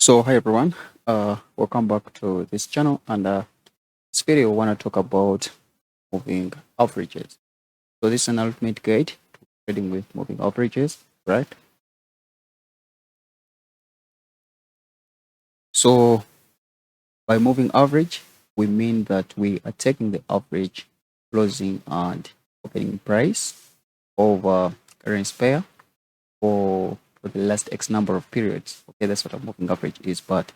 So hi everyone, welcome back to this channel, and this video I want to talk about moving averages. So this is an ultimate guide to trading with moving averages, right? So by moving average, we mean that we are taking the average closing and opening price of currency pair for the last X number of periods. Okay, that's what a moving average is, but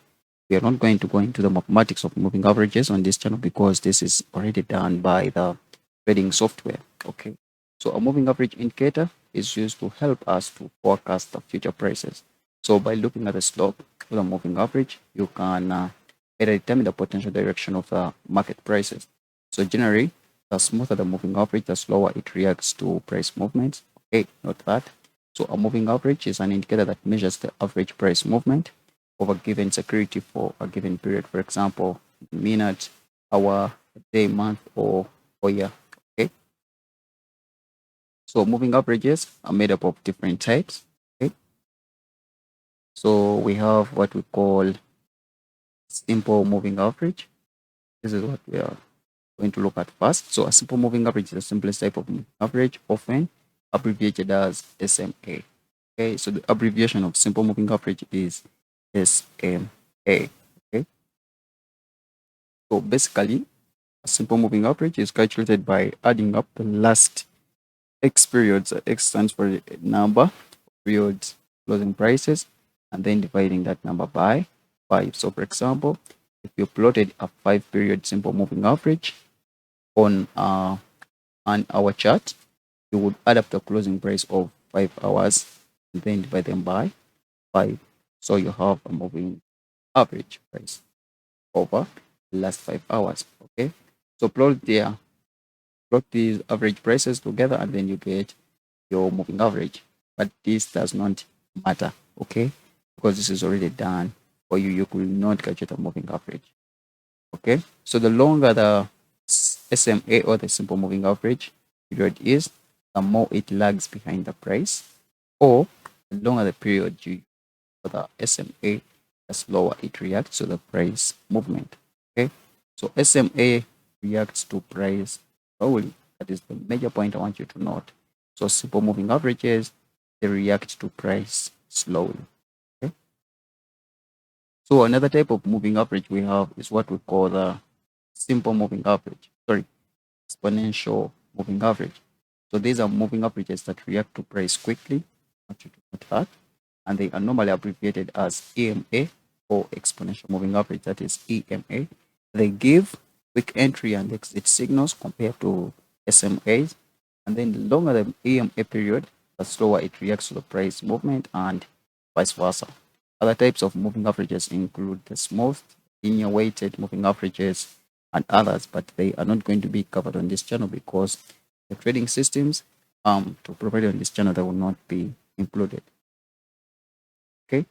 we are not going to go into the mathematics of moving averages on this channel because this is already done by the trading software. Okay, so a moving average indicator is used to help us to forecast the future prices. So by looking at the slope of the moving average, you can better determine the potential direction of the market prices. So generally, the smoother the moving average, the slower it reacts to price movements. Okay, note that. So a moving average is an indicator that measures the average price movement of a given security for a given period. For example, minute, hour, day, month, or year. Okay. So moving averages are made up of different types. Okay. So we have what we call simple moving average. This is what we are going to look at first. So a simple moving average is the simplest type of moving average, often abbreviated as SMA. Okay, so the abbreviation of simple moving average is SMA. Okay, so basically, a simple moving average is calculated by adding up the last X periods. X stands for a number of periods closing prices, and then dividing that number by 5. So, for example, if you plotted a 5-period simple moving average on an hour chart, you would add up the closing price of 5 hours and then divide them by 5. So you have a moving average price over the last 5 hours. Okay. So plot these average prices together and then you get your moving average. But this does not matter, okay? Because this is already done for you. You could not calculate a moving average. Okay. So the longer the SMA or the simple moving average period is, the more it lags behind the price, or the longer the period you for the SMA, the slower it reacts to the price movement. Okay, so SMA reacts to price slowly. That is the major point I want you to note. So simple moving averages, they react to price slowly. Okay. So another type of moving average we have is what we call the simple moving average. Sorry, exponential moving average. So these are moving averages that react to price quickly. I want you to note that. And they are normally abbreviated as EMA or exponential moving average, that is EMA. They give quick entry and exit signals compared to SMAs. And then the longer the EMA period, the slower it reacts to the price movement and vice versa. Other types of moving averages include the smooth, linear weighted moving averages and others, but they are not going to be covered on this channel because the trading systems to provide on this channel that will not be included. Okay,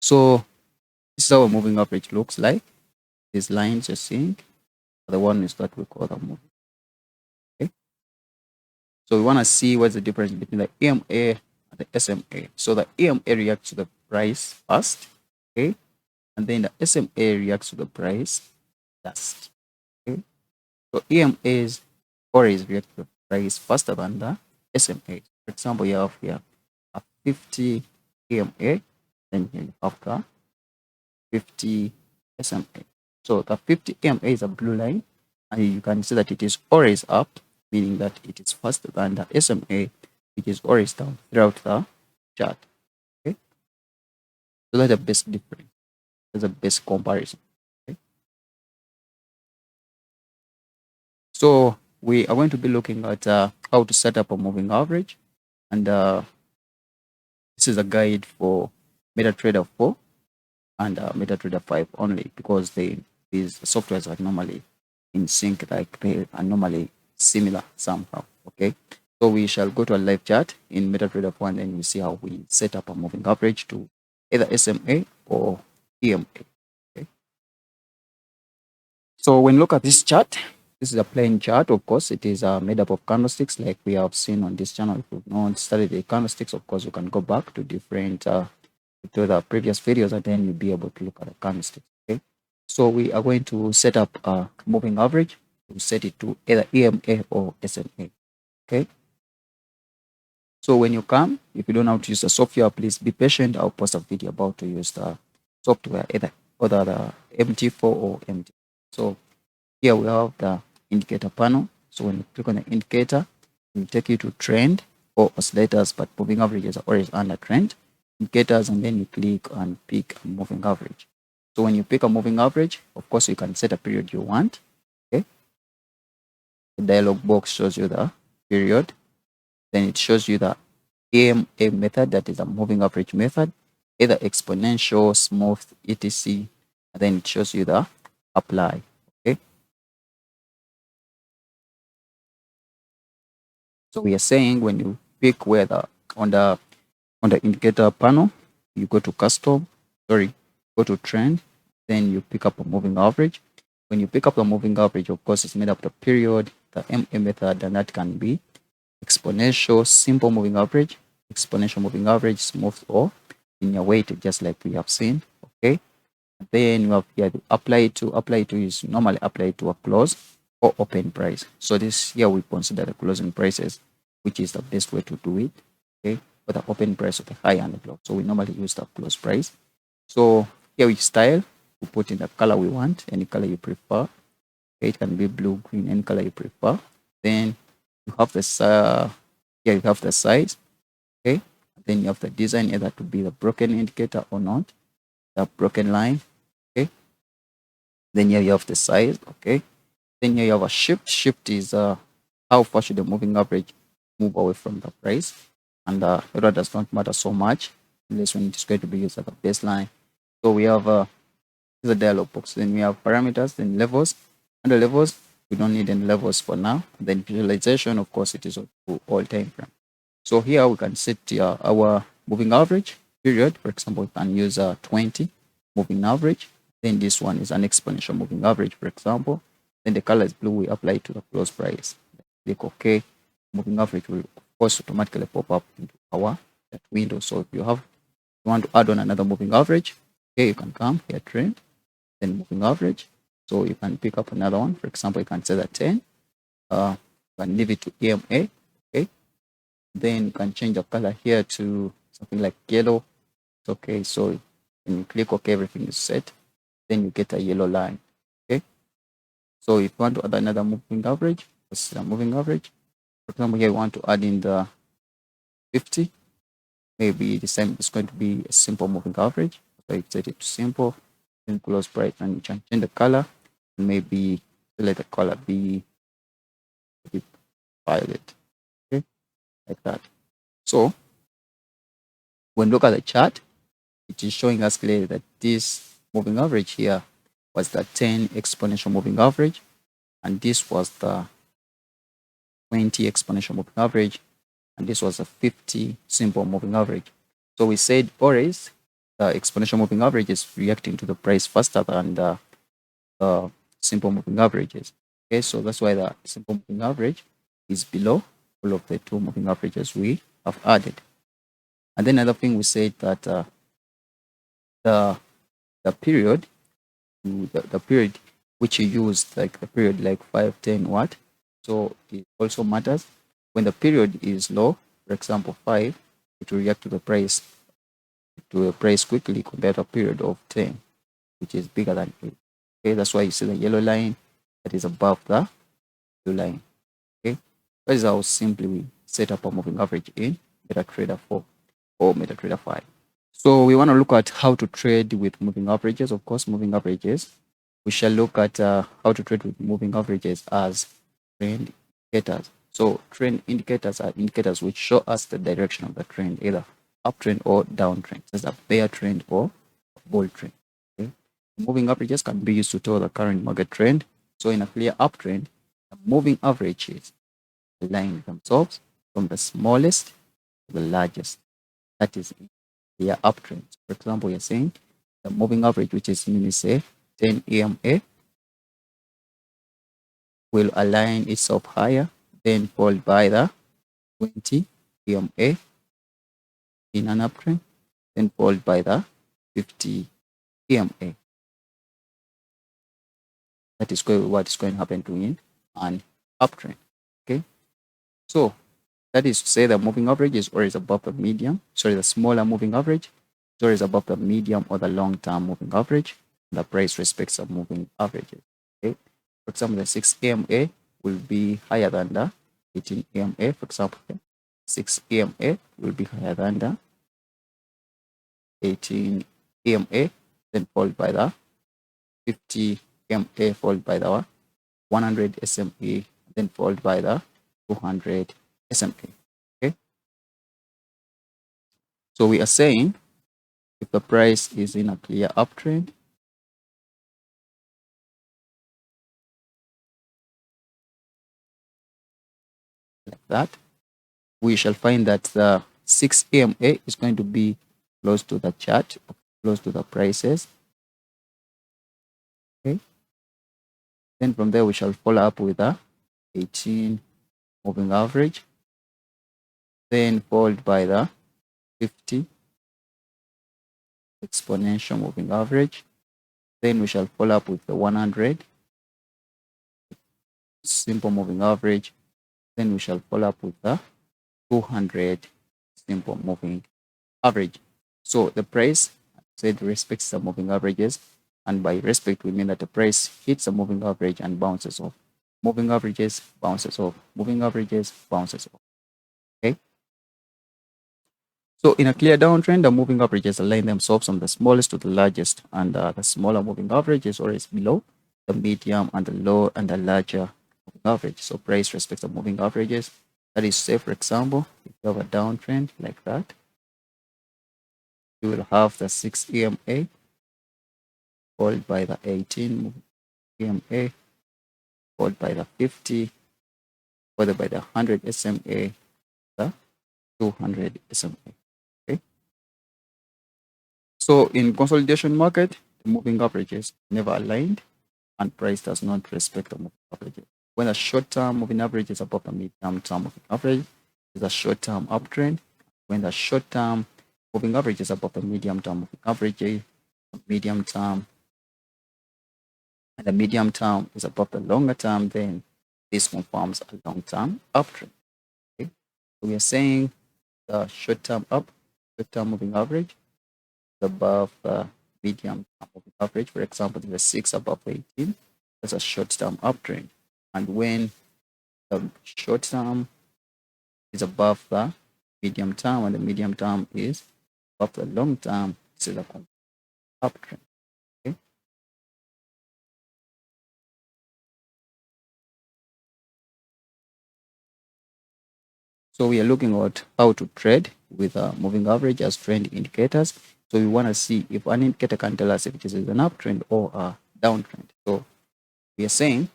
so this is how a moving average looks like. These lines you're seeing are the ones that we call the moving. Okay, so we want to see what's the difference between the EMA and the SMA. So the EMA reacts to the price first, okay, and then the SMA reacts to the price last. Okay, so EMAs always react to the price faster than the SMA. For example, you have here a 50 EMA, then here you have the 50 SMA. So the 50 EMA is a blue line, and you can see that it is always up, meaning that it is faster than the SMA, which is always down throughout the chart. Okay, so that's the best difference. That's the best comparison. Okay, so we are going to be looking at how to set up a moving average, and this is a guide for MetaTrader 4 and MetaTrader 5 only, because these softwares are normally in sync, like they are normally similar somehow. Okay, so we shall go to a live chart in MetaTrader 4 and then we see how we set up a moving average to either SMA or EMA. Okay, so when you look at this chart, this is a plain chart. Of course, it is made up of candlesticks like we have seen on this channel. If you've not studied the candlesticks, of course, you can go back to different to the previous videos, and then you'll be able to look at the candlesticks. Okay, so we are going to set up a moving average. We'll set it to either EMA or SMA. Okay, so when you come, if you don't know how to use the software, please be patient. I'll post a video about to use the software, either the MT4 or MT. So here we have the indicator panel. So when you click on the indicator, it will take you to trend or oscillators, but moving averages are always under trend indicators, and then you click and pick a moving average. So when you pick a moving average, of course, you can set a period you want. Okay, the dialog box shows you the period. Then it shows you the EMA method, that is a moving average method, either exponential, smooth, etc. And then it shows you the apply. Okay. So we are saying when you pick where on the indicator panel, you go to go to trend, then you pick up a moving average. When you pick up the moving average, of course, it's made up of the period, the MA method, and that can be exponential, simple moving average, exponential moving average, smooth, or linear weighted, just like we have seen. Okay. And then you have here the apply to is normally applied to a close or open price. So this here we consider the closing prices, which is the best way to do it. Okay, for the open price of the high and the low. So we normally use the close price. So here we style, we put in the color we want, any color you prefer. Okay, it can be blue, green, any color you prefer. Then you have the here you have the size. Okay, then you have the design, either to be the broken indicator or not, the broken line. Okay, then here you have the size. Okay, then here you have a shift. Shift is how far should the moving average move away from the price, and error does not matter so much unless when it is going to be used as a baseline. So we have the dialog box. Then we have parameters, then levels. Under levels, we don't need any levels for now. Then visualization, of course, it is all time frame. So here we can set our moving average period. For example, we can use 20 moving average. Then this one is an exponential moving average, for example. Then the color is blue, we apply it to the close price. Click OK. Moving average will, of course, automatically pop up into our that window. So if you want to add on another moving average, okay, you can come here, trend, then moving average. So you can pick up another one. For example, you can say that 10. You can leave it to EMA. Okay. Then you can change the color here to something like yellow. It's okay. So when you click OK, everything is set. Then you get a yellow line. Okay. So if you want to add another moving average, this is a moving average. For example, here you want to add in the 50. Maybe this time it's going to be a simple moving average. So you set it to simple, then close price, and you can change the color. Maybe let the color be violet. Okay, like that. So when you look at the chart, it is showing us clearly that this moving average here was the 10 exponential moving average, and this was the 20 exponential moving average, and this was a 50 simple moving average. So we said always the exponential moving average is reacting to the price faster than the simple moving averages. Okay, so that's why the simple moving average is below all of the two moving averages we have added. And then another thing, we said that the period, the period which you use, like the period like 5, 10, what, so it also matters. When the period is low, for example 5, it will react to the price quickly compared to a period of 10, which is bigger than 8. Okay, that's why you see the yellow line that is above the blue line. Okay, that is how simply we set up a moving average in MetaTrader 4 or MetaTrader 5. So we want to look at how to trade with moving averages. Of course, moving averages. We shall look at how to trade with moving averages as trend indicators. So trend indicators are indicators which show us the direction of the trend, either uptrend or downtrend. There's a bear trend or a bull trend. Okay? Moving averages can be used to tell the current market trend. So in a clear uptrend, the moving averages align themselves from the smallest to the largest. That is clear uptrend. For example, you're saying the moving average, which is say 10 EMA, will align itself higher, then followed by the 20 EMA in an uptrend, then followed by the 50 EMA. That is what is going to happen to in an uptrend. Okay, so that is to say the moving average is always above the medium. Sorry, the smaller moving average is always above the medium or the long-term moving average. The price respects the moving averages. Okay, for example, the 6 EMA will be higher than the 18 EMA. For example, 6 EMA will be higher than the 18 EMA, then followed by the 50 EMA, followed by the 100 SMA, then followed by the 200 SMA. Okay, so we are saying if the price is in a clear uptrend, like that, we shall find that the 6 EMA is going to be close to the chart, close to the prices. Okay, then from there we shall follow up with the 18 moving average, then followed by the 50 exponential moving average, then we shall follow up with the 100 simple moving average, then we shall follow up with the 200 simple moving average. So the price said respects the moving averages, and by respect we mean that the price hits a moving average and bounces off. Moving averages bounces off. Moving averages bounces off. Okay. So in a clear downtrend, the moving averages align themselves from the smallest to the largest, and the smaller moving average is always below the medium and the low and the larger moving average. So price respects the moving averages. That is, say for example, if you have a downtrend like that, you will have the 6 EMA followed by the 18 EMA, followed by the 50, followed by the 100 SMA, the 200 SMA. Okay. So in consolidation market, the moving averages never aligned and price does not respect the moving averages. When a short-term moving average is above the medium-term moving average, is a short-term uptrend. When the short-term moving average is above the medium-term moving average, medium-term, and the medium-term is above the longer-term, then this confirms a long-term uptrend. Okay? So we are saying the short-term moving average is above the medium-term moving average. For example, the 6 above 18, that's a short-term uptrend. And when the short-term is above the medium-term and the medium-term is above the long-term, this is a uptrend. Okay? So we are looking at how to trade with moving average as trend indicators. So we want to see if an indicator can tell us if it is an uptrend or a downtrend. So we are saying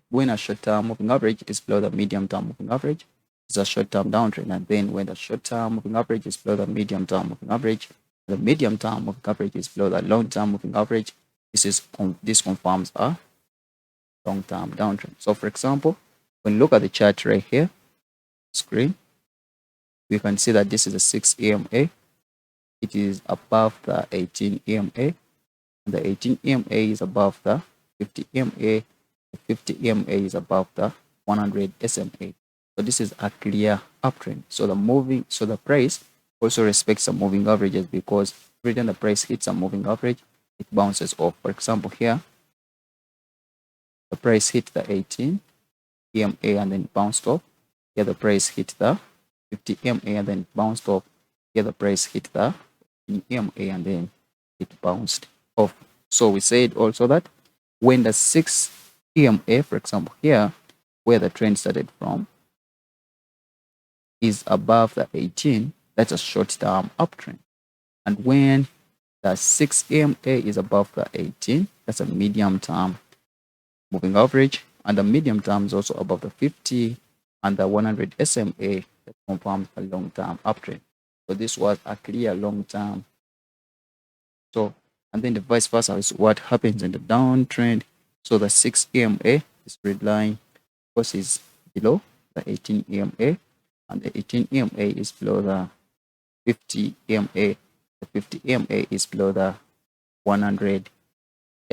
when a short-term moving average is below the medium-term moving average, it's a short-term downtrend. And then when the short-term moving average is below the medium-term moving average, the medium-term moving average is below the long-term moving average, this confirms a long-term downtrend. So for example, when you look at the chart right here, screen, we can see that this is a 6 EMA. It is above the 18 EMA. And the 18 EMA is above the 50 EMA. The 50 EMA is above the 100 SMA. So this is a clear uptrend. So the price also respects the moving averages, because every time the price hits a moving average, it bounces off. For example, here, the price hit the 18 EMA and then bounced off. Here the price hit the 50 EMA and then bounced off. Here the price hit the EMA and then it bounced off. So we said also that when the 6 EMA, for example, here, where the trend started from, is above the 18, that's a short-term uptrend. And when the 6 EMA is above the 18, that's a medium-term moving average. And the medium term is also above the 50 and the 100 SMA that confirms a long-term uptrend. So this was a clear long-term. So, and then the vice versa is what happens in the downtrend. So the 6 EMA is red line, because it's below the 18 EMA, and the 18 EMA is below the 50 EMA. The 50 EMA is below the 100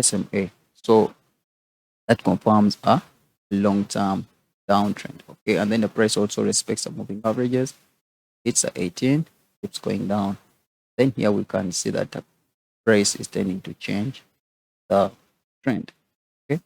SMA. So that confirms a long-term downtrend. Okay, and then the price also respects the moving averages. It's at 18, keeps going down. Then here we can see that the price is tending to change the trend. Okay.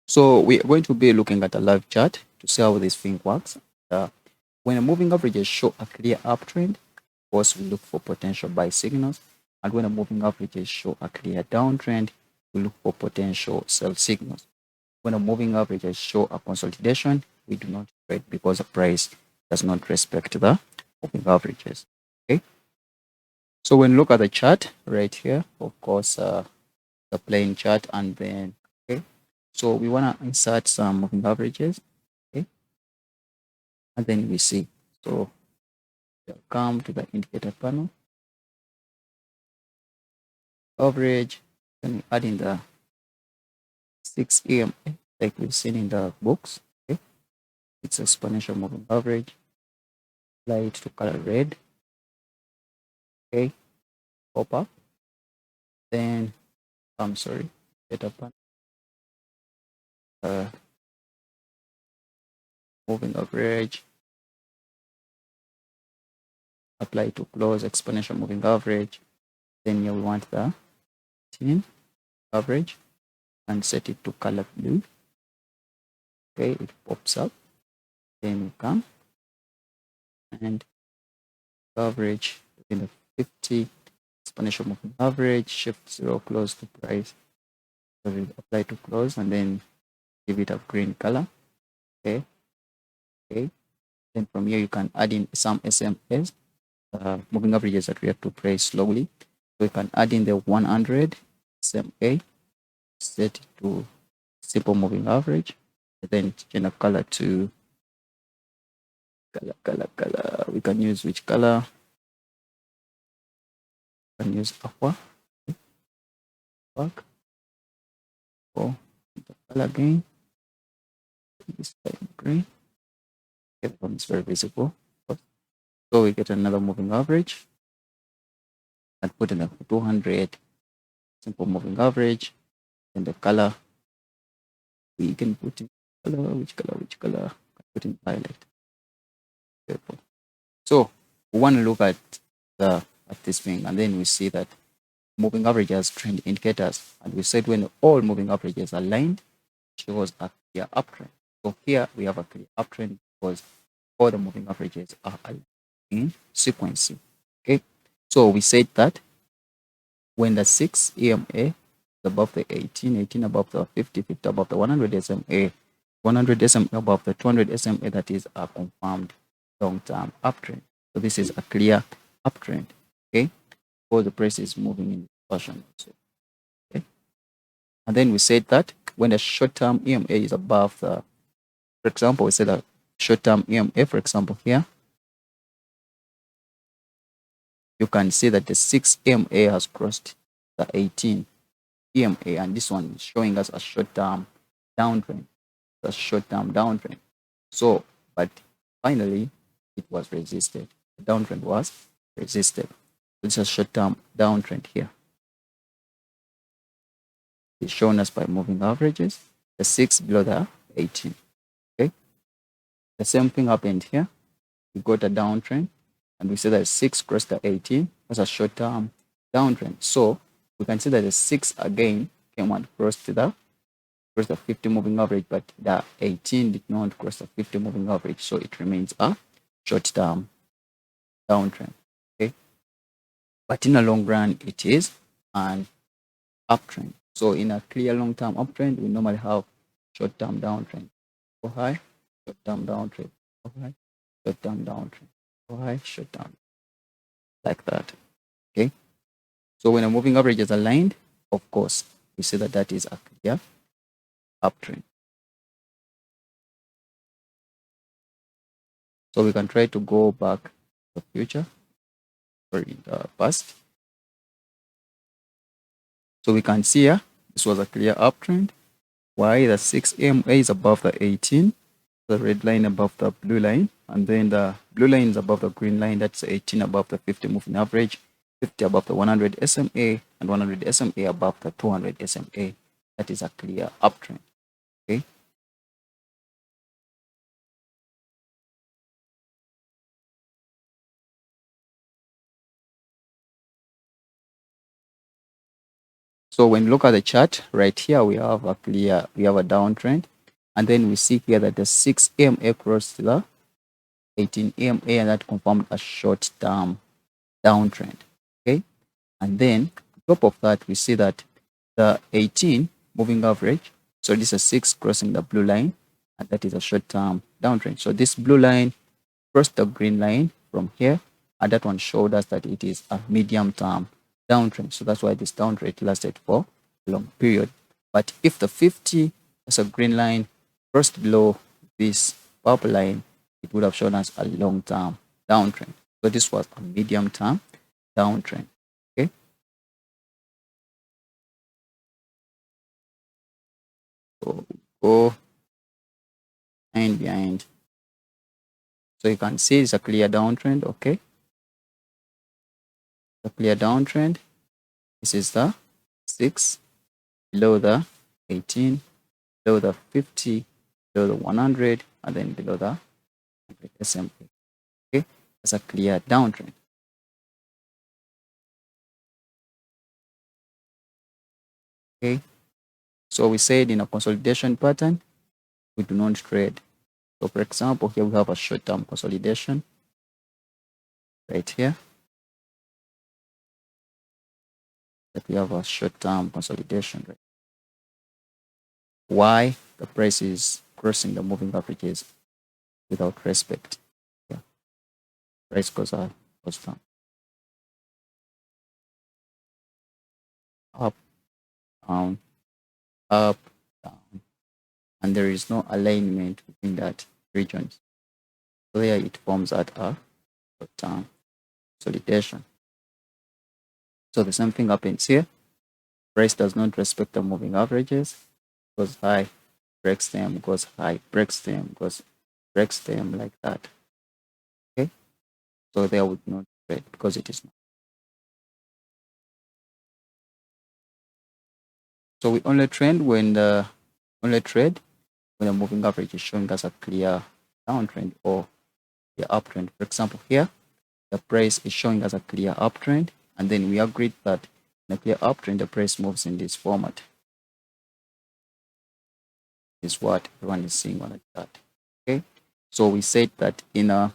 So we are going to be looking at a live chart to see how this thing works. When a moving averages show a clear uptrend, of course, we look for potential buy signals. And when a moving averages show a clear downtrend, we look for potential sell signals. When a moving averages show a consolidation, we do not trade because the price does not respect the moving averages. Okay. So when you look at the chart right here, of course, the playing chart, and then okay. So we want to insert some moving averages, okay, and then we see. So we'll come to the indicator panel, average, and add in the 6 EMA like we've seen in the books. Okay, it's exponential moving average. Apply it to color red. Okay, pop up. Then I'm sorry, indicator panel, uh, moving average. Apply to close exponential moving average. Then here we want the 10 average and set it to color blue. Okay, it pops up. Then we come and average in the 50 exponential moving average, shift 0 close to price. So we apply to close and then give it a green color. Okay, okay. Then from here you can add in some SMAs, moving averages that we have to price slowly. So we can add in the 100 SMA, set it to simple moving average, and then change the color to color. We can use which color? We can use aqua. Back. Oh, the color again. This green. Okay, that one is very visible. So we get another moving average and put in a 200 simple moving average. And the color we can put in color, which color? Put in violet. Purple. So we want to look at this thing, and then we see that moving averages trend indicators, and we said when all moving averages are aligned, it shows a clear uptrend. So here we have a clear uptrend because all the moving averages are aligned in sequence. Okay, so we said that when the 6 EMA is above the 18, 18 above the 50, 50 above the 100 SMA, 100 SMA above the 200 SMA, that is a confirmed long-term uptrend. So this is a clear uptrend. Okay, or the price is moving in this fashion also. Okay, and then we said that when the short-term EMA is above the, for example, we said that short-term EMA, for example, here you can see that the 6 EMA has crossed the 18 EMA, and this one is showing us a short-term downtrend. A short-term downtrend. So, but finally, it was resisted. The downtrend was resisted. It's a short-term downtrend here. It's shown us by moving averages. The 6 below the 18. Okay. The same thing happened here. We got a downtrend, and we see that 6 crossed the 18 was a short-term downtrend. So we can see that the 6 again came and crossed the 50 moving average, but the 18 did not cross the 50 moving average, so it remains a short-term downtrend. Okay, but in the long run, it is an uptrend. So in a clear long-term uptrend, we normally have short-term downtrend. Go high, short-term downtrend. Go high, short-term downtrend. Go high, short-term, like that. Okay. So when a moving average is aligned, of course, we see that that is a clear uptrend. So we can try to go back to the future. in the past. So we can see here, this was a clear uptrend. Why? The 6 EMA is above the 18, the red line above the blue line, and then the blue line is above the green line, that's 18 above the 50 moving average, 50 above the 100 SMA, and 100 SMA above the 200 SMA. That is a clear uptrend. Okay. So when you look at the chart right here, we have a downtrend, and then we see here that the 6 EMA crossed the 18 EMA, and that confirmed a short-term downtrend. Okay, and then on top of that, we see that the 18 moving average, so this is 6 crossing the blue line, and that is a short-term downtrend. So this blue line crossed the green line from here, and that one showed us that it is a medium-term downtrend. So that's why this downtrend lasted for a long period. But if the 50 as a green line crossed below this purple line, it would have shown us a long-term downtrend. So this was a medium-term downtrend. Okay. So go and behind. So you can see it's a clear downtrend. Okay. A clear downtrend. This is the 6 below the 18, below the 50, below the 100, and then below the 100 SMA. Okay, that's a clear downtrend. Okay, so we said in a consolidation pattern, we do not trade. So for example, here we have a short-term consolidation right here. That we have a short-term consolidation. Right? Why? The price is crossing the moving averages without respect. Yeah, price goes down, up, down, up, down, and there is no alignment between that regions. So there it forms at a short-term consolidation. So the same thing happens here. Price does not respect the moving averages, goes high, breaks them, goes high, breaks them, breaks them like that. Okay, so there would not trade because it is not. So we only trade when the moving average is showing us a clear downtrend or the uptrend. For example, here the price is showing us a clear uptrend, and then we agreed that in a clear uptrend the price moves in this format. Is what everyone is seeing on the chart. Okay, so we said that in an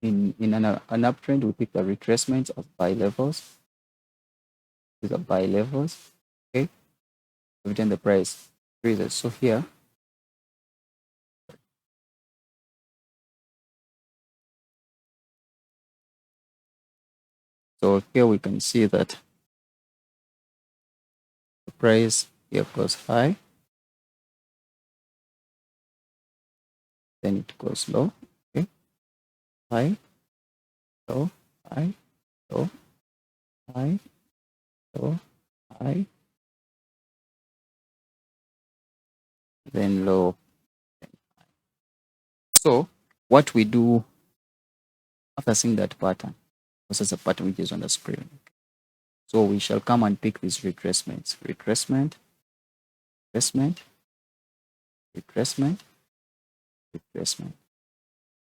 uptrend, we pick the retracements as buy levels. These are buy levels. Okay, every time the price increases. So here, we can see that the price here goes high, then it goes low. Okay, high, low, high, low, high, low, high, then low. So what we do after seeing that pattern, this is a pattern which is on the screen. So we shall come and pick these retracements. Retracement, retracement, retracement, retracement.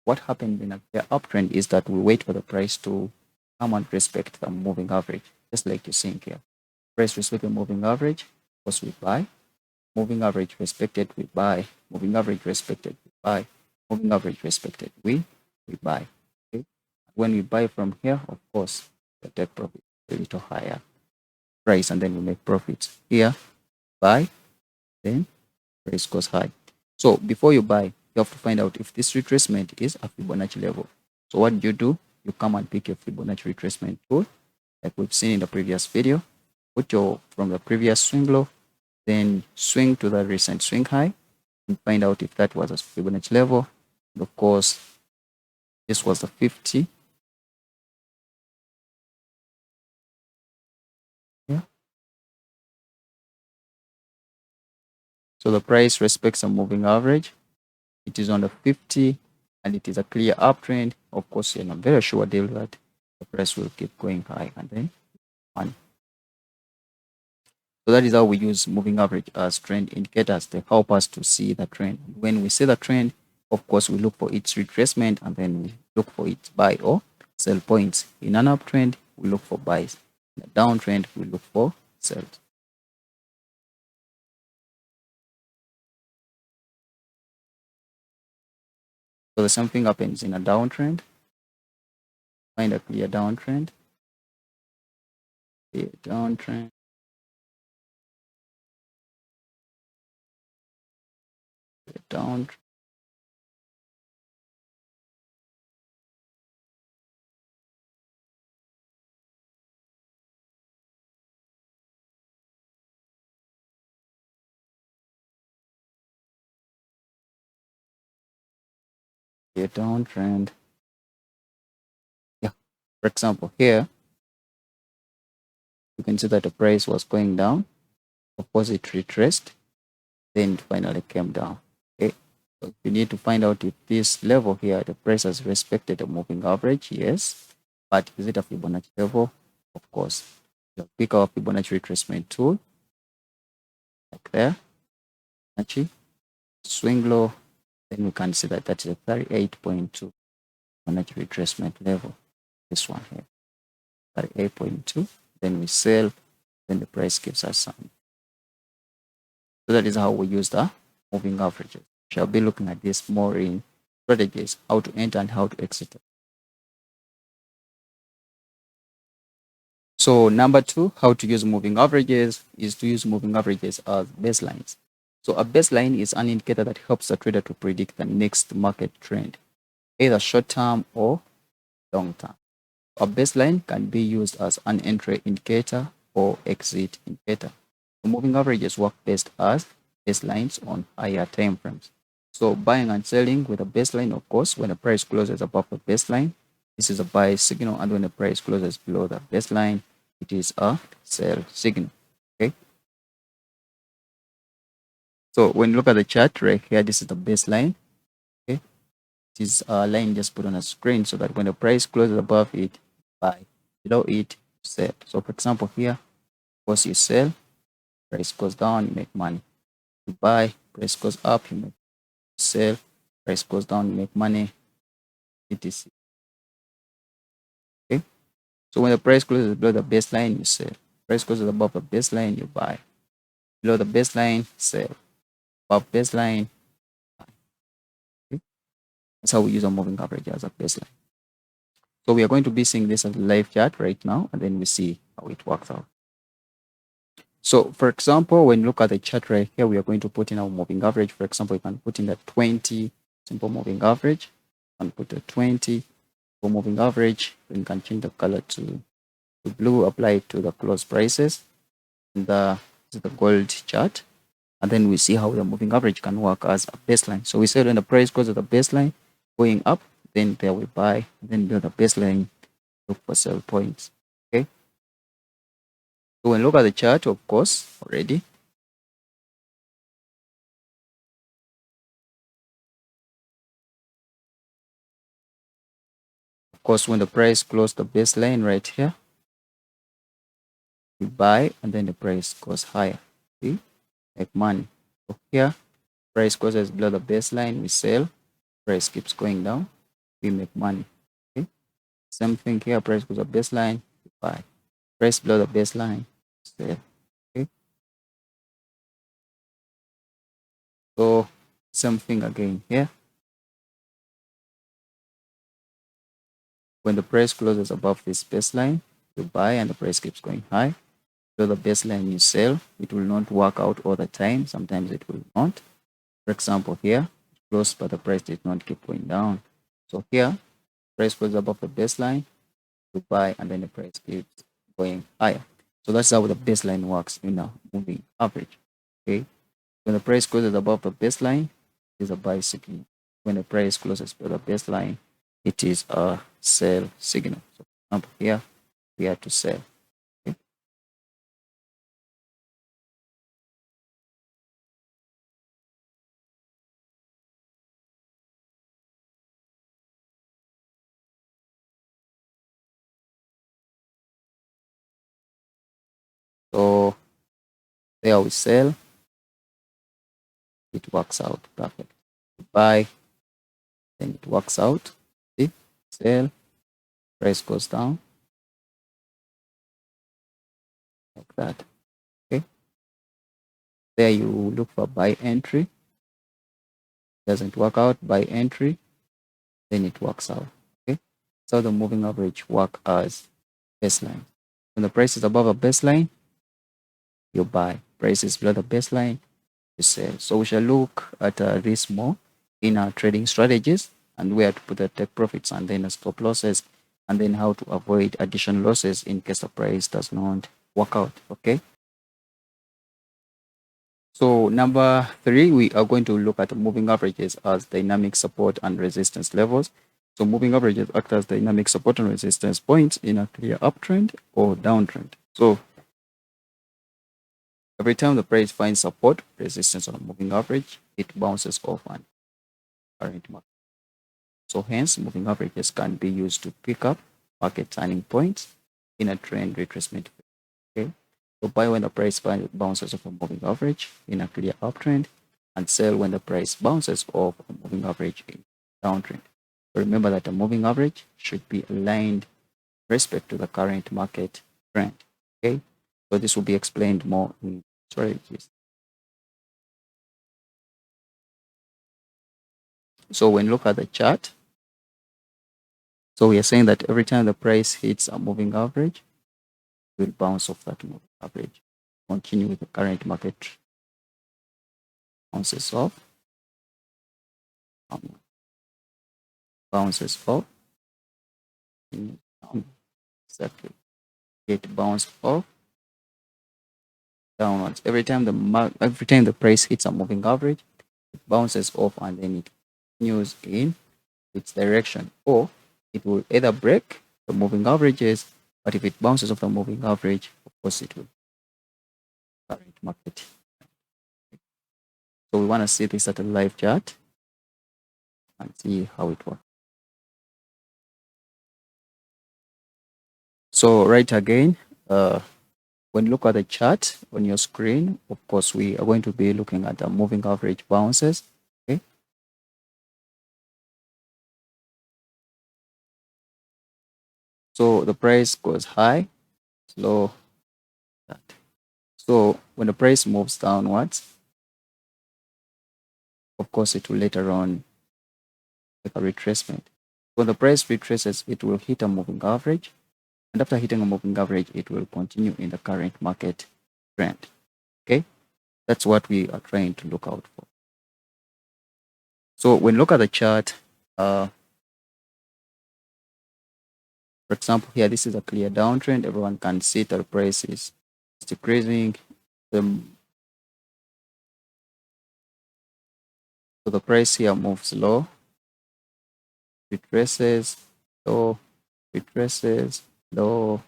What happened in a uptrend is that we wait for the price to come and respect the moving average, just like you're seeing here. Price respect the moving average, because we buy. Moving average respected, we buy. Moving average respected, we buy. Moving average respected, we buy. Okay? When we buy from here, of course, we take profit a little higher price, and then we make profits. Here, buy, then price goes high. So before you buy, you have to find out if this retracement is a Fibonacci level. So what do? You come and pick your Fibonacci retracement tool, like we've seen in the previous video. Put your from the previous swing low, then swing to the recent swing high, and find out if that was a Fibonacci level. And of course, This was the 50. Yeah. So the price respects a moving average. It is on the 50 and it is a clear uptrend. Of course, I'm very sure deal that the price will keep going high and then on. So that is how we use moving average as trend indicators to help us to see the trend. When we see the trend, of course, we look for its retracement and then we look for its buy or sell points. In an uptrend, we look for buys. In a downtrend, we look for sells. So the same thing happens in a downtrend. Find a clear downtrend. Clear downtrend. Clear downtrend. Clear downtrend. Yeah. For example, here you can see that the price was going down. Of course, it retraced, then it finally came down. Okay. So you need to find out if this level here, the price has respected the moving average. Yes. But is it a Fibonacci level? Of course. So pick our Fibonacci retracement tool, like there. Fibonacci, swing low. Then we can see that that is a 38.2 Fibonacci retracement level. This one here, 38.2. Then we sell, then the price gives us some. So that is how we use the moving averages. We shall be looking at this more in strategies, how to enter and how to exit. So number two, how to use moving averages is to use moving averages as baselines. So a baseline is an indicator that helps the trader to predict the next market trend, either short term or long term. A baseline can be used as an entry indicator or exit indicator. The moving averages work best as baselines on higher time frames. So buying and selling with a baseline, of course, when the price closes above the baseline, this is a buy signal, and when the price closes below the baseline, it is a sell signal. Okay. So when you look at the chart right here, this is the baseline. Okay. It is a line just put on a screen so that when the price closes above it, buy. Below it, sell. So for example, here, of course, you sell, price goes down, you make money. You buy, price goes up, you make sell, price goes down, you make money, etc. Okay. So when the price closes below the baseline, you sell. Price closes above the baseline, you buy. Below the baseline, sell. Above baseline, buy. Okay. That's how we use a moving average as a baseline. So we are going to be seeing this as a live chart right now, and then we see how it works out. So for example, when you look at the chart right here, we are going to put in our moving average. For example, you can put in the 20 simple moving average and put a 20 for moving average. Then you can change the color to blue, apply it to the close prices. And this is the gold chart. And then we see how the moving average can work as a baseline. So we said when the price goes to the baseline, going up, then there we buy, then build the baseline, look for sell points. Okay. So when you look at the chart, of course, already, of course, when the price closed the baseline right here, we buy and then the price goes higher. See, make money. So here, price closes below the baseline, we sell, price keeps going down, we make money. Okay. Same thing here, price goes up baseline, we buy. Price below the baseline, sell. Okay. So same thing again here. When the price closes above this baseline, you buy and the price keeps going high. So the baseline you sell, it will not work out all the time. Sometimes it will not. For example, here, it closed, but the price did not keep going down. So here, price goes above the baseline, you buy, and then the price keeps going higher. So that's how the baseline works in a moving average. Okay. When the price closes above the baseline, is a buy signal. When the price closes below the baseline, it is a sell signal. So for example, here we are to sell. Okay. So there we sell, it works out perfect. Buy, then it works out. See, sell, price goes down like that. Okay. There you look for buy entry. Doesn't work out, buy entry, then it works out. Okay. So the moving average work as baseline. When the price is above a baseline, you buy. Price is below the baseline, you sell. So we shall look at this more in our trading strategies and where to put the take profits and then stop losses and then how to avoid additional losses in case the price does not work out. Okay. So number 3, we are going to look at moving averages as dynamic support and resistance levels. So moving averages act as dynamic support and resistance points in a clear uptrend or downtrend. So every time the price finds support, resistance on a moving average, it bounces off and current market. So hence, moving averages can be used to pick up market turning points in a trend retracement. Okay. So buy when the price bounces off a moving average in a clear uptrend, and sell when the price bounces off a moving average in downtrend. So remember that a moving average should be aligned with respect to the current market trend. Okay. So this will be explained more in strategies. So when you look at the chart, so we are saying that every time the price hits a moving average, it will bounce off that moving average. Continue with the current market bounces off, bounces off, exactly. It bounce off downwards. Every time the price hits a moving average, it bounces off and then it continues in its direction, or it will either break the moving averages, but if it bounces off the moving average, of course it will current market. So we want to see this at a live chart and see how it works. So right again, when you look at the chart on your screen, of course, we are going to be looking at the moving average bounces. Okay. So the price goes high, low, that. So when the price moves downwards, of course, it will later on take a retracement. When the price retraces, it will hit a moving average. And after hitting a moving average, it will continue in the current market trend. Okay. That's what we are trying to look out for. So when you look at the chart, for example, here, this is a clear downtrend. Everyone can see that the price is decreasing. So the price here moves low, retraces, low, retraces, low,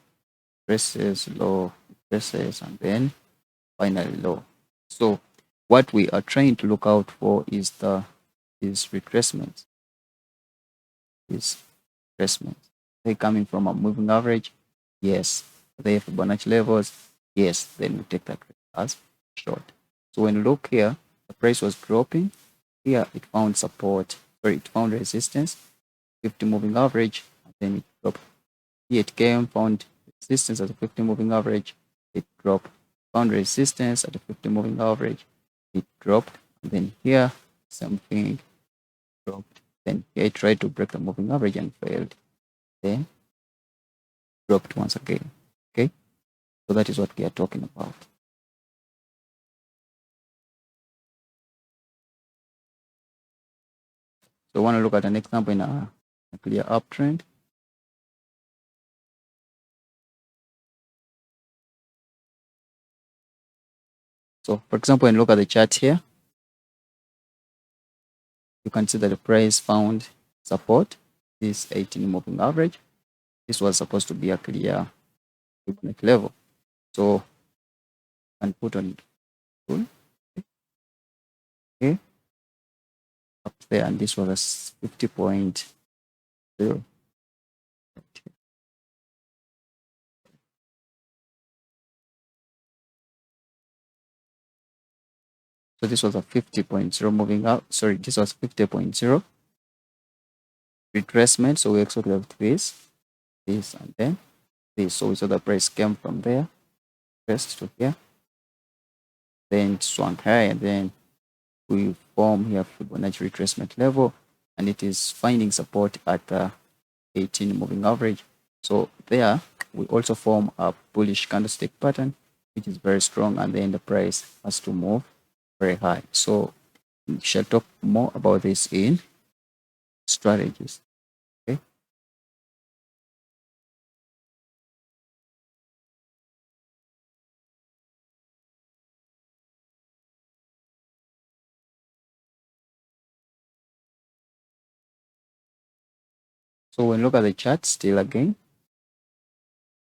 retraces, low, retraces, and then finally low. So what we are trying to look out for is retracements. These retracements. They coming from a moving average? Yes. They have Fibonacci levels? Yes. Then we take that as short. So when you look here, the price was dropping. Here it found support, sorry, it found resistance, 50 moving average, and then it dropped. Here it came, found resistance at the 50 moving average, it dropped. Found resistance at the 50 moving average, it dropped. And then here, something dropped. Then here it tried to break the moving average and failed. Then dropped once again. Okay, so that is what we are talking about. So I want to look at an example in a clear uptrend. So for example, when you look at the chart here, you can see that the price found support this 18 moving average. This was supposed to be a clear level. So I can put on tool, okay, up there, and this was a 50.0. So this was a 50.0 moving up. Sorry, this was 50.0 retracement. So we expect of this, and then this. So we saw the price came from there, first to here, then swung high, and then we form here Fibonacci retracement level, and it is finding support at the 18 moving average. So there we also form a bullish candlestick pattern, which is very strong, and then the price has to move very high. So we shall talk more about this in strategies. Okay. So when we look at the chart still again,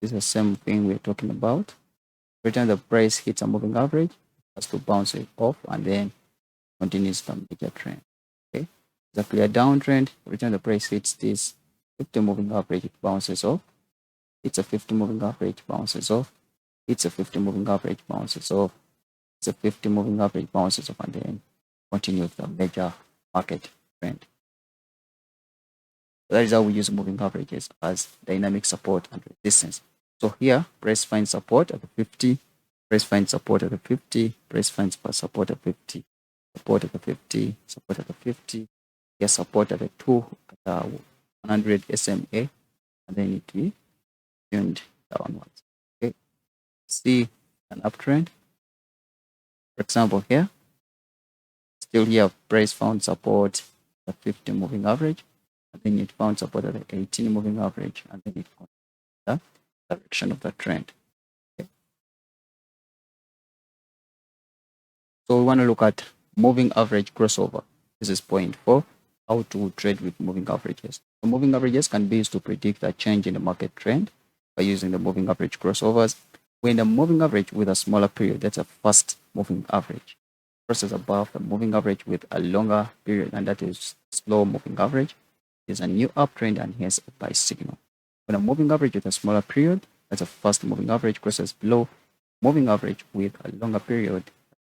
this is the same thing we're talking about. Every time the price hits a moving average, it has to bounce it off and then continues the major trend. Okay. It's a clear downtrend. Every time the price hits this 50 moving average, it bounces off. It's a 50 moving average, bounces off. It's a 50 moving average, bounces off. It's a 50 moving average, bounces off, and then continues the major market trend. That is how we use moving averages as dynamic support and resistance. So here, price finds support at the 50, price finds support at the 50, price finds support at 50, support at the 50, support at the 50, here support at the 2 at the 100 SMA, and then it will turn downwards. Okay, see an uptrend. For example, here, still here, price found support at the 50 moving average, and then it found support at the 18 moving average, and then it continued the direction of the trend. Okay. So we want to look at moving average crossover. This is point 4, how to trade with moving averages. The moving averages can be used to predict a change in the market trend by using the moving average crossovers. When the moving average with a smaller period, that's a fast moving average, crosses above the moving average with a longer period, and that is slow moving average, is a new uptrend and hence a buy signal. When a moving average with a smaller period, that's a fast moving average, crosses below moving average with a longer period,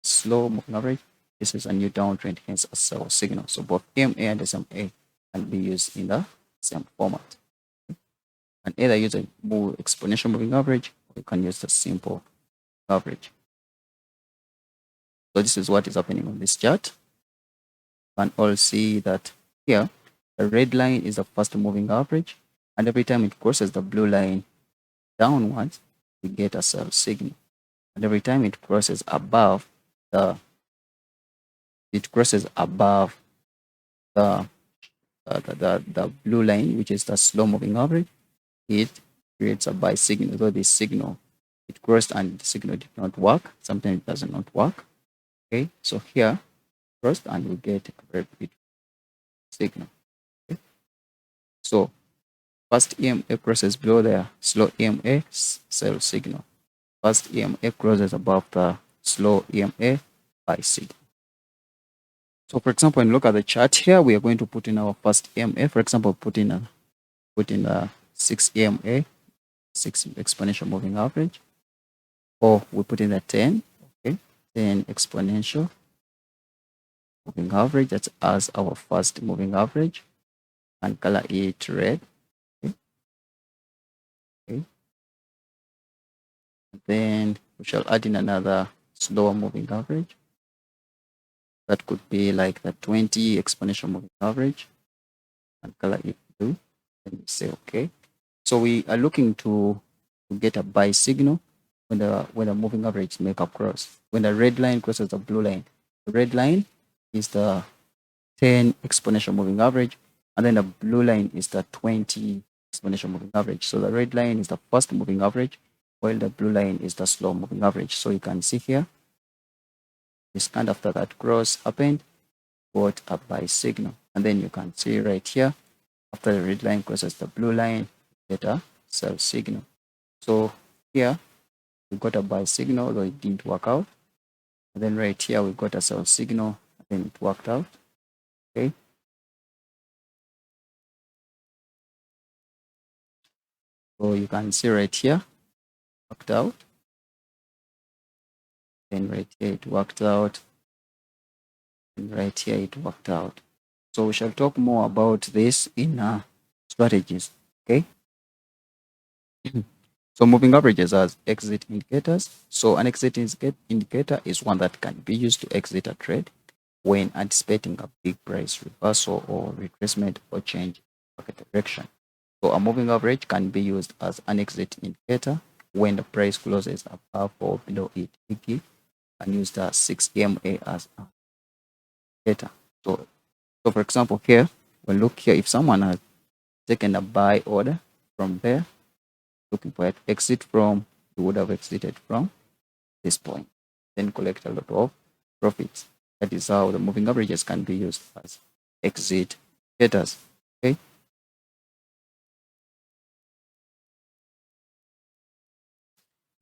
slow moving average, this is a new downtrend, hence a sell signal. So both EMA and SMA can be used in the same format. You can either use a more exponential moving average, or you can use the simple average. So this is what is happening on this chart. You can all see that here, the red line is the fast moving average, and every time it crosses the blue line downwards, we get a sell signal. And every time it crosses above the the blue line, which is the slow moving average, it creates a buy signal. So this signal, it crossed and the signal did not work. Sometimes it does not work. Okay, so here crossed and we get a very big signal. Okay? So fast EMA crosses below the slow EMA, sell signal. Fast EMA crosses above the slow EMA, buy signal. So for example, when you look at the chart here, we are going to put in our first EMA. For example, put in a 6 EMA, 6 exponential moving average, or we put in a 10, okay, 10 exponential moving average. That's as our first moving average, and color it red. Okay. Okay. And then we shall add in another slower moving average. That could be like the 20 exponential moving average, and color it blue. And we say okay. So we are looking to get a buy signal when the moving average make a cross. When the red line crosses the blue line, the red line is the 10 exponential moving average, and then the blue line is the 20 exponential moving average. So the red line is the first moving average, while the blue line is the slow moving average. So you can see here, this kind after that cross happened, got a buy signal. And then you can see right here, After the red line crosses the blue line, you get a sell signal. So here we got a buy signal, though it didn't work out. And then right here we got a sell signal, and then it worked out. Okay. So you can see right here, worked out. Then right here it worked out. And right here it worked out. So we shall talk more about this in strategies. Okay. So moving averages as exit indicators. So an exit indicator is one that can be used to exit a trade when anticipating a big price reversal or retracement or change in market direction. So a moving average can be used as an exit indicator when the price closes above or below it. You can use the 6 EMA as an indicator. So for example, here, we'll look here, if someone has taken a buy order from there, looking for it, exit from, you would have exited from this point, then collect a lot of profits. That is how the moving averages can be used as exit indicators. Okay.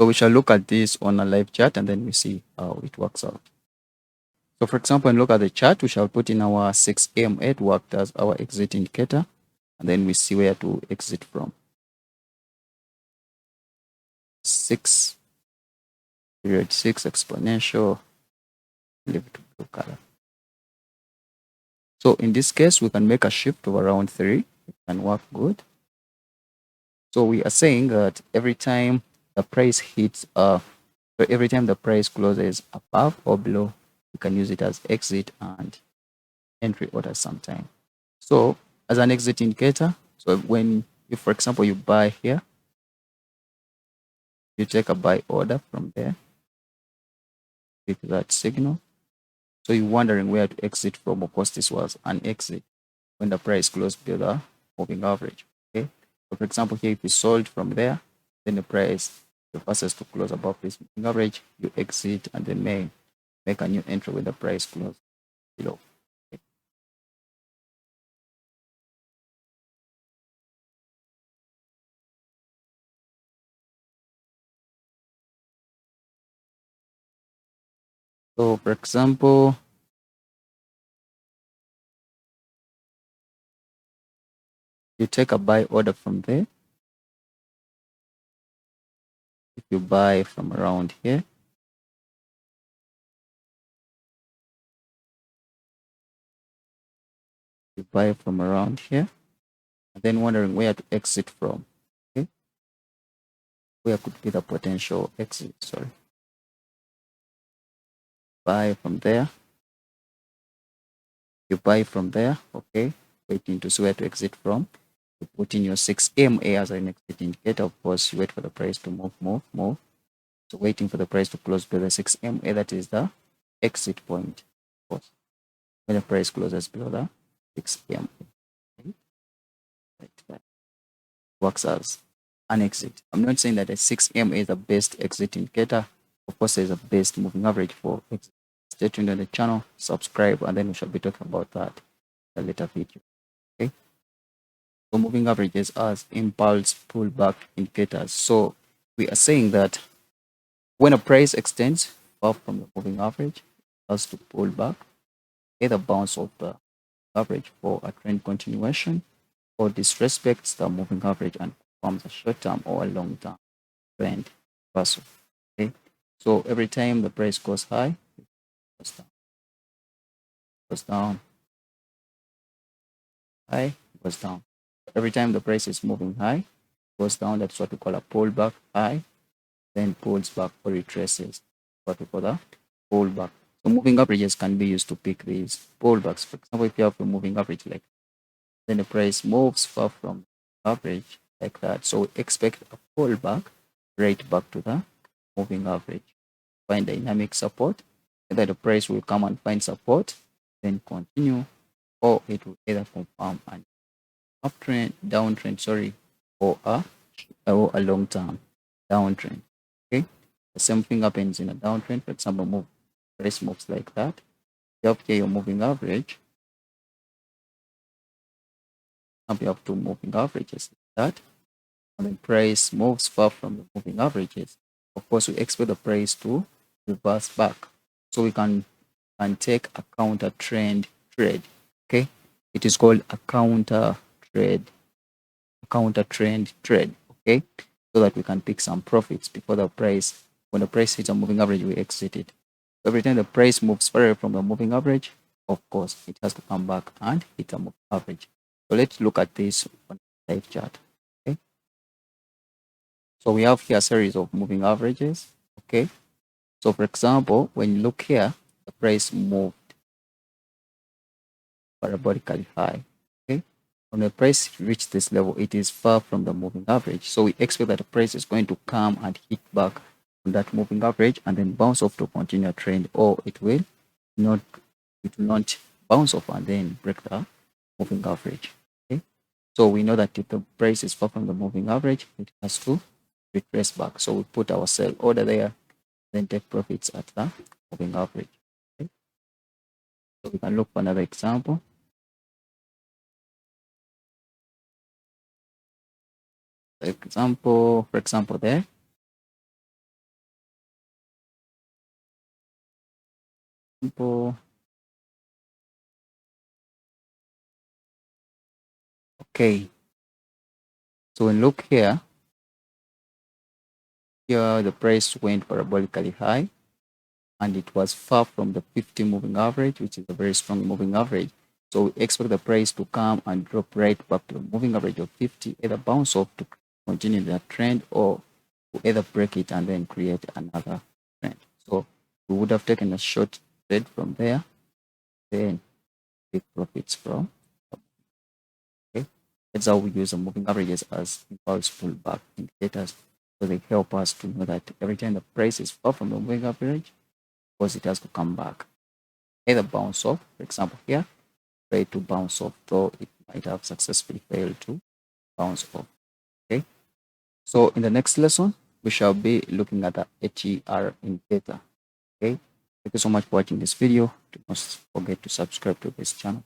So we shall look at this on a live chart and then we see how it works out. So for example, when we look at the chart, we shall put in our 6 AM8 worked as our exit indicator, and then we see where to exit from. 6 period 6 exponential, leave it to blue color. So in this case, we can make a shift of around 3. It can work good. So we are saying that every time the price hits, every time the price closes above or below, you can use it as exit and entry order sometime. So as an exit indicator, so when, if for example you buy here, you take a buy order from there, pick that signal. So you're wondering where to exit from. Of course, this was an exit when the price closed below the moving average. Okay. So for example, here if you sold from there, then the price reverses to close above this moving average, you exit and then make a new entry when the price closes below. Okay. So for example, you take a buy order from there. If you buy from around here, you buy from around here, and then wondering where to exit from. Okay, where could be the potential exit? Sorry, buy from there. You buy from there. Okay, waiting to see where to exit from. You put in your 6 EMA as an exit indicator. Of course, you wait for the price to move. So waiting for the price to close below the 6 EMA. That is the exit point. Of course, when the price closes below the 6 EMA. Right. Works as an exit. I'm not saying that a 6 EMA is the best exit indicator. Of course, there's a best moving average for exit. Stay tuned on the channel, subscribe, and then we shall be talking about that in a later video. Okay. So moving averages as impulse pullback indicators. So we are saying that when a price extends off from the moving average, it has to pull back, either bounce off the average for a trend continuation, or disrespects the moving average and forms a short-term or a long-term trend reversal. Okay, so every time the price goes high, it goes down, high, goes down. Every time the price is moving high, goes down. That's what we call a pullback high, then pulls back or retraces. What we call a pullback. So moving averages can be used to pick these pullbacks. For example, if you have a moving average like, then the price moves far from average like that. So we expect a pullback right back to the moving average. Find dynamic support. Either the price will come and find support, then continue, or it will either confirm an uptrend, downtrend, sorry, or a long-term downtrend. Okay, the same thing happens in a downtrend. For example, price moves like that. You have here your moving average. example, you have two moving averages like that, and the price moves far from the moving averages. Of course, we expect the price to reverse back. So we can take a counter trend trade. Okay, it is called a counter trend trade. Okay, so that we can pick some profits before the price. When the price hits a moving average, we exit it. So every time the price moves far away from the moving average, of course, it has to come back and hit a moving average. So let's look at this on the live chart. Okay, so we have here a series of moving averages. Okay, so for example, when you look here, the price moved parabolically high. Okay, when the price reached this level, it is far from the moving average. So we expect that the price is going to come and hit back on that moving average and then bounce off to continue a trend, or not it will not bounce off and then break the moving average. Okay, so we know that if the price is far from the moving average, it has to retrace back. So we put our sell order there, then take profits at the moving average. Okay, so we can look for another example. For example, there. Okay, so when look here, the price went parabolically high and it was far from the 50 moving average, which is a very strong moving average. So we expect the price to come and drop right back to the moving average of 50, either bounce off to continue that trend, or to either break it and then create another trend. So we would have taken a short trade from there, then take profits from. Okay, that's how we use the moving averages as impulse pullback indicators. So they help us to know that every time the price is far from the moving average, because it has to come back, either bounce off. For example, here, try to bounce off, though it might have successfully failed to bounce off. Okay, so in the next lesson, we shall be looking at the HER indicator. Okay, thank you so much for watching this video. Do not forget to subscribe to this channel.